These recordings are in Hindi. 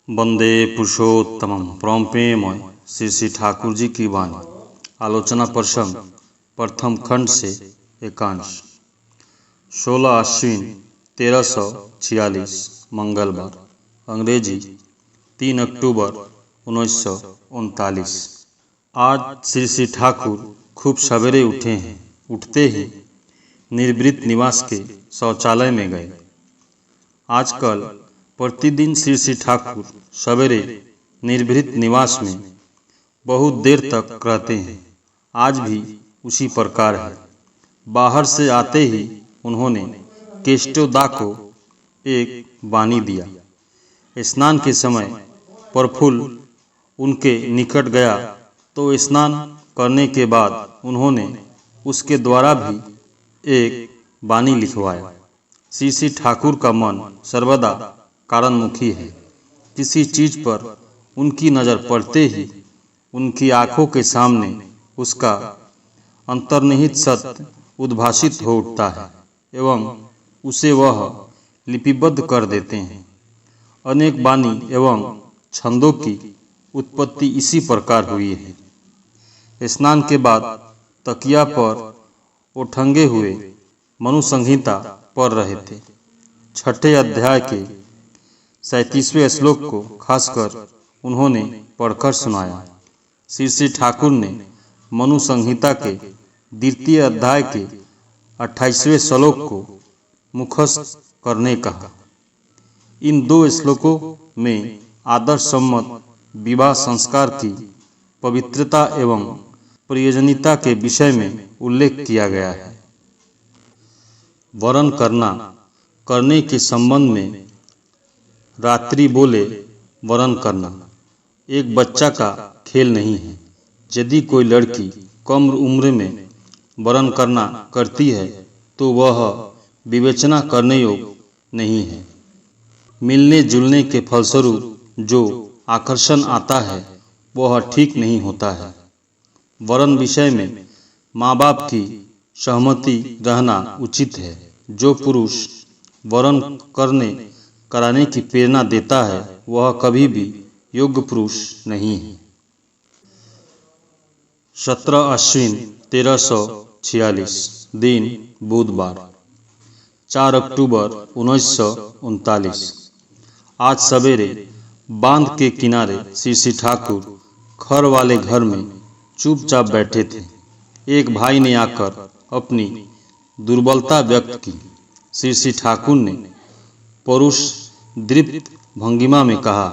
वंदे पुरुषोत्तमम प्रेममय श्री श्री ठाकुर जी की वाणी। आलोचना प्रसंग प्रथम खंड से एकांश। 16 अश्विन 1346 मंगलवार, अंग्रेजी 3 अक्टूबर 1939। आज श्री श्री ठाकुर खूब सवेरे उठे हैं। उठते ही निर्वृत निवास के शौचालय में गए। आजकल प्रतिदिन श्री श्री ठाकुर सवेरे निर्वृत निवास में बहुत देर तक रहते हैं। आज भी उसी प्रकार है। बाहर से आते ही उन्होंने केष्टोदा को एक वाणी दिया। स्नान के समय प्रफुल्ल उनके निकट गया तो स्नान करने के बाद उन्होंने उसके द्वारा भी एक वाणी लिखवाया। श्री श्री ठाकुर का मन सर्वदा कारणमुखी है। किसी चीज पर उनकी नज़र पड़ते ही उनकी आंखों के सामने उसका अंतर्निहित सत्य उद्भासित हो उठता है एवं उसे वह लिपिबद्ध कर देते हैं। अनेक वाणी एवं छंदों की उत्पत्ति इसी प्रकार हुई है। स्नान के बाद तकिया पर ओठंगे हुए मनु संहिता पढ़ रहे थे। छठे अध्याय के 37वें श्लोक को खासकर उन्होंने पढ़कर सुनाया। श्री श्री ठाकुर ने मनु संहिता के द्वितीय अध्याय के 28वें श्लोक को मुखस्त करने कहा। इन दो श्लोकों में आदर्श सम्मत विवाह संस्कार की पवित्रता एवं प्रयोजनीयता के विषय में उल्लेख किया गया है। वरण करने के संबंध में रात्रि बोले वरण करना एक बच्चा का खेल नहीं है। यदि कोई लड़की कम उम्र में वरण करना करती है तो वह विवेचना करने योग्य नहीं है। मिलने जुलने के फलस्वरूप जो आकर्षण आता है वह ठीक नहीं होता है। वरण विषय में माँ बाप की सहमति रहना उचित है। जो पुरुष वरण कराने की प्रेरणा देता है वह कभी भी योग्य पुरुष नहीं है। 17 अश्विन 1346 दिन बुधवार 4 अक्टूबर 1939। आज सवेरे बांध के किनारे श्री श्री ठाकुर खर वाले घर में चुपचाप बैठे थे। एक भाई ने आकर अपनी दुर्बलता व्यक्त की। श्री श्री ठाकुर ने परुष दृप्त भंगिमा में कहा,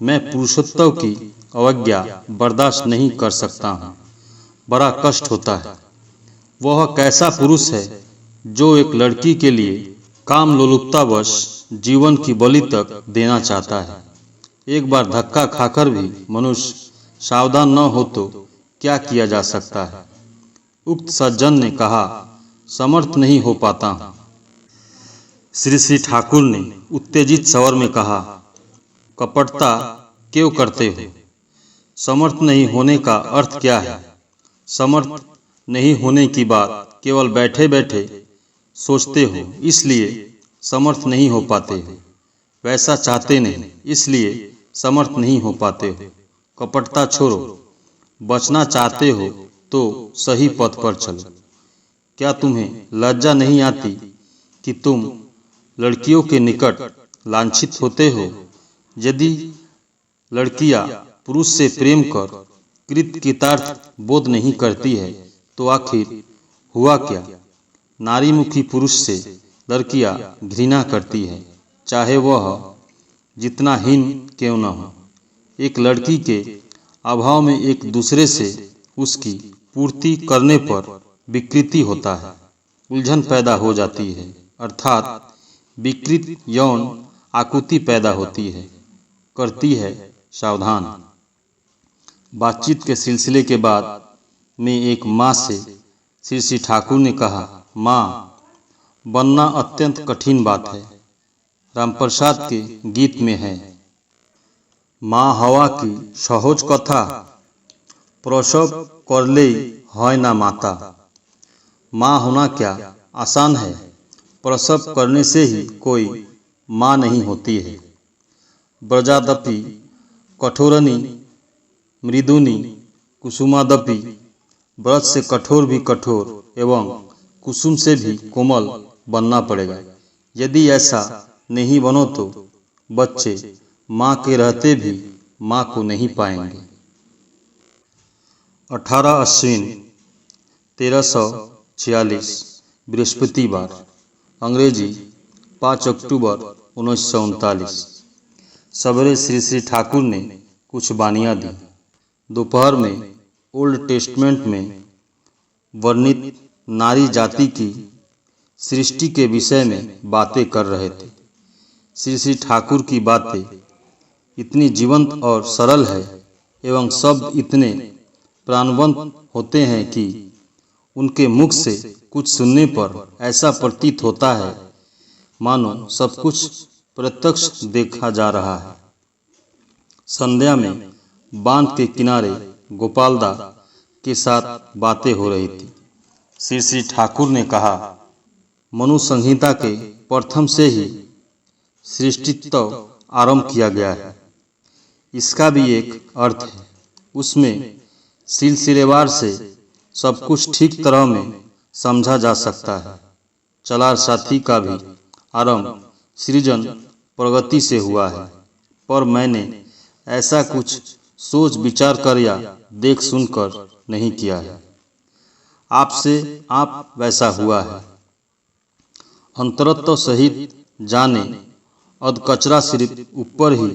मैं पुरुषोत्तम की अवज्ञा बर्दाश्त नहीं कर सकता हूँ। बड़ा कष्ट होता है। वह कैसा पुरुष है जो एक लड़की के लिए काम लोलुपतावश जीवन की बलि तक देना चाहता है। एक बार धक्का खाकर भी मनुष्य सावधान न हो तो क्या किया जा सकता है। उक्त सज्जन ने कहा, समर्थ नहीं हो पाता हूँ। श्री श्री ठाकुर ने उत्तेजित स्वर में कहा, कपटता क्यों करते हो? समर्थ नहीं होने का अर्थ क्या है? समर्थ नहीं होने की बात केवल बैठे बैठे सोचते हो इसलिए समर्थ नहीं हो पाते हो। वैसा चाहते नहीं इसलिए समर्थ नहीं हो पाते हो। कपटता छोड़ो। बचना चाहते हो तो सही पथ पर चलो। क्या तुम्हें लज्जा नहीं आती कि तुम लड़कियों के निकट लांछित होते हो? यदि लड़कियां पुरुष से प्रेम कर कृतकृतार्थ बोध नहीं करती है तो आखिर हुआ क्या? नारीमुखी पुरुष से लड़कियां घृणा करती है, चाहे वह जितना हीन क्यों न हो। एक लड़की के अभाव में एक दूसरे से उसकी पूर्ति करने पर विकृति होता है, उलझन पैदा हो जाती है, अर्थात विकृत यौन आकुति पैदा होती है, करती है। सावधान। बातचीत के सिलसिले के बाद में एक माँ से श्री श्री ठाकुर ने कहा, माँ, बनना अत्यंत कठिन बात है। रामप्रसाद के गीत में है, माँ हवा की सहज कथा प्रसव कर ले है ना माता। माँ होना क्या आसान है? प्रसव करने से ही कोई माँ नहीं होती है। ब्रजादपि कठोरनि मृदुनि कुसुमादपि, ब्रज से कठोर भी कठोर एवं कुसुम से भी कोमल बनना पड़ेगा। यदि ऐसा नहीं बनो तो बच्चे माँ के रहते भी माँ को नहीं पाएंगे। 18 अश्विन 1346 बृहस्पतिवार, अंग्रेजी 5 अक्टूबर 1939। सवेरे श्री श्री ठाकुर ने कुछ बानियाँ दी। दोपहर में ओल्ड टेस्टमेंट में वर्णित नारी जाति की सृष्टि के विषय में बातें कर रहे थे। श्री श्री ठाकुर की बातें इतनी जीवंत और सरल है एवं शब्द इतने प्राणवंत होते हैं कि उनके मुख से कुछ सुनने पर ऐसा प्रतीत होता है मानो सब कुछ प्रत्यक्ष देखा जा रहा है। संध्या में बांध के किनारे गोपालदा के साथ बातें हो रही थी। श्री श्री ठाकुर ने कहा, मनु संहिता के प्रथम से ही सृष्टित्व आरंभ किया गया है। इसका भी एक अर्थ है। उसमें सिलसिलेवार से सब कुछ ठीक तरह में समझा जा सकता है। चलार साथी का भी आरंभ सृजन प्रगति से हुआ है, पर मैंने ऐसा कुछ सोच विचार कर या देख सुनकर नहीं किया है। आपसे आप वैसा हुआ है। अंतरत्व सहित जाने अध कचरा सिर्फ ऊपर ही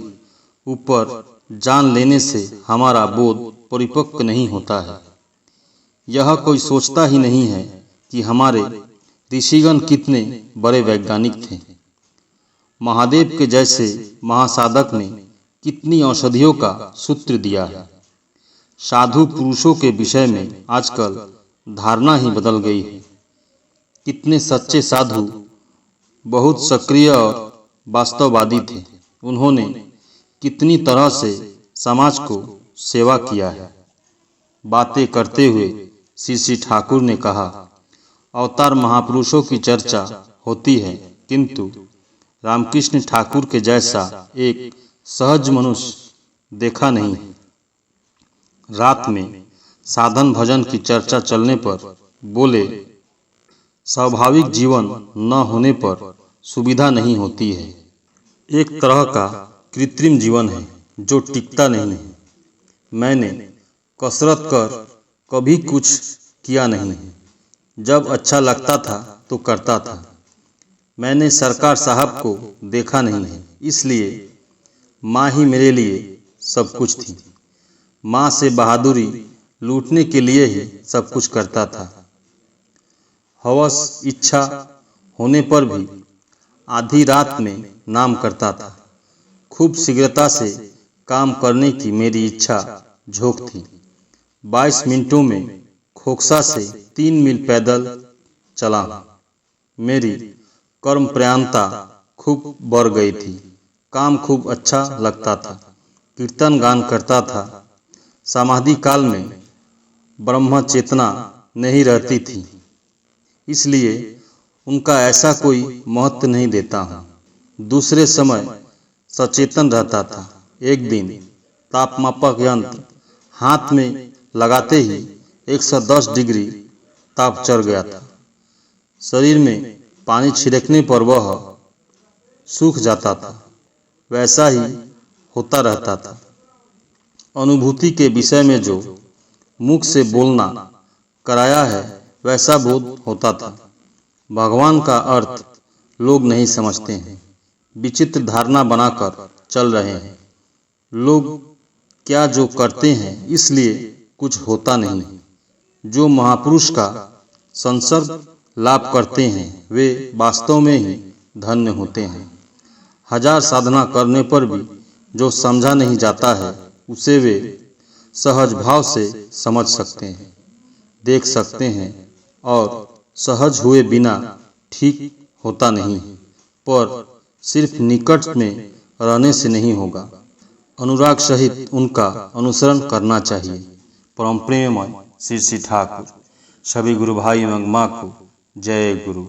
ऊपर जान लेने से हमारा बोध परिपक्व नहीं होता है। यह कोई सोचता ही नहीं है कि हमारे ऋषिगण कितने बड़े वैज्ञानिक थे। महादेव के जैसे महासाधक ने कितनी औषधियों का सूत्र दिया है। साधु पुरुषों के विषय में आजकल धारणा ही बदल गई है। कितने सच्चे साधु बहुत सक्रिय और वास्तववादी थे। उन्होंने कितनी तरह से समाज को सेवा किया है। बातें करते हुए श्री श्री ठाकुर ने कहा, अवतार महापुरुषों की चर्चा होती है, किंतु रामकृष्ण ठाकुर के जैसा एक सहज मनुष्य देखा नहीं है। रात में साधन भजन की चर्चा चलने पर बोले, स्वाभाविक जीवन न होने पर सुविधा नहीं होती है। एक तरह का कृत्रिम जीवन है जो टिकता नहीं है। मैंने कसरत कर कभी कुछ किया नहीं है। जब अच्छा लगता था तो करता था। मैंने सरकार साहब को देखा नहीं है, इसलिए माँ ही मेरे लिए सब कुछ थी। माँ से बहादुरी लूटने के लिए ही सब कुछ करता था। हवस इच्छा होने पर भी आधी रात में नाम करता था। खूब शीघ्रता से काम करने की मेरी इच्छा झोंक थी। 22 मिनटों में खोखसा से 3 मील पैदल चला। मेरी कर्म प्रयाणता खूब बढ़ गई थी। काम खूब अच्छा लगता था। कीर्तन गान करता था। समाधि काल में ब्रह्म चेतना नहीं रहती थी, इसलिए उनका ऐसा कोई महत्व नहीं देता हूँ। दूसरे समय सचेतन रहता था। एक दिन तापमापक यंत्र हाथ में लगाते ही 110 डिग्री ताप चढ़ गया था। शरीर में पानी छिड़कने पर वह सूख जाता था। वैसा ही होता रहता था। अनुभूति के विषय में जो मुख से बोलना कराया है वैसा बोध होता था। भगवान का अर्थ लोग नहीं समझते हैं। विचित्र धारणा बनाकर चल रहे हैं। लोग क्या जो करते हैं इसलिए कुछ होता नहीं। जो महापुरुष का संसर्ग लाभ करते हैं वे वास्तव में ही धन्य होते हैं। हजार साधना करने पर भी जो समझा नहीं जाता है उसे वे सहज भाव से समझ सकते हैं, देख सकते हैं और सहज हुए बिना ठीक होता नहीं, पर सिर्फ निकट में रहने से नहीं होगा। अनुराग सहित उनका अनुसरण करना चाहिए। परम प्रेममय श्री श्री ठाकुर। सभी गुरु भाई एवं माँ को जय गुरु।